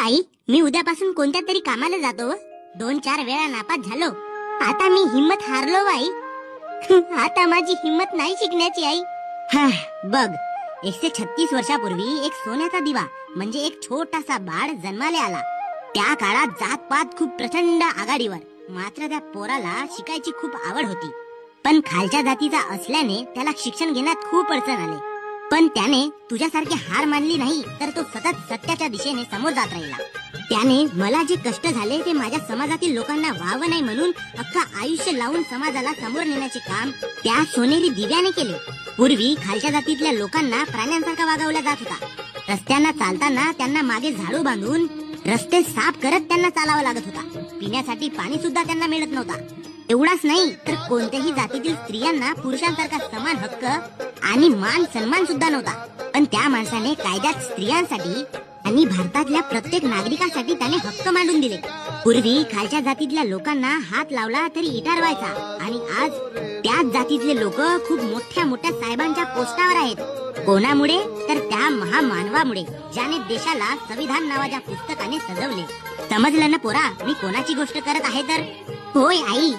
आई, मी उद्यापासून कोणत्या तरी कामाला जातो. 2-4 वेळा नापास झालो. आता मी हिम्मत हारलो आई. आता माझी हिम्मत नाही शिकण्याची आई. बघ, 136 वर्षापूर्वी एक सोन्याचा दिवा म्हणजे एक छोटासा बाळ जन्माला आला. त्या काळात जातपात खूप प्रचंड आघाडीवर. मात्र त्या पोराला शिकायची खूप आवड होती, पण खालच्या जातीचा असल्याने त्याला शिक्षण घेण्यात खूप अडचण आली. पण त्याने तुझ्यासारखी हार मानली नाही, तर तो सतत सत्याच्या दिशेने समोर जात राहिला. त्याने मला जे कष्ट झाले ते माझ्या समाजातील लोकांना व्हावं नाही म्हणून अख्खं आयुष्य लावून समाजाला समोर नेण्याचे काम त्या सोनेरी दिव्याने केले. पूर्वी खालच्या जातीतल्या लोकांना प्राण्यांसारखा वागवला जात होता. रस्त्यांना चालताना त्यांना मागे झाडू बांधून रस्ते साफ करत त्यांना चालावं लागत होता. पिण्यासाठी पाणी सुद्धा त्यांना मिळत नव्हता. एवढाच नाही तर कोणत्याही जातीतील स्त्रियांना पुरुषांसारखा समान हक्क आणि मान सन्मान सुद्धा नव्हता. पण त्या माणसाने कायद्यात स्त्रियांसाठी आणि भारतातल्या प्रत्येक नागरिकासाठी त्याने हक्क मांडून दिले. पूर्वी खालच्या जातीतल्या लोकांना हात लावला तरी इटार व्हायचा, आणि आज त्याच जातीतले लोक खूप मोठ्या मोठ्या साहेबांच्या पोस्टावर आहेत. कोणामुळे? तर त्या महामानवामुळे, ज्याने देशाला संविधान नावाच्या पुस्तकाने सजवले. समजलं ना पोरा, मी कोणाची गोष्ट करत आहे तर? होय आई.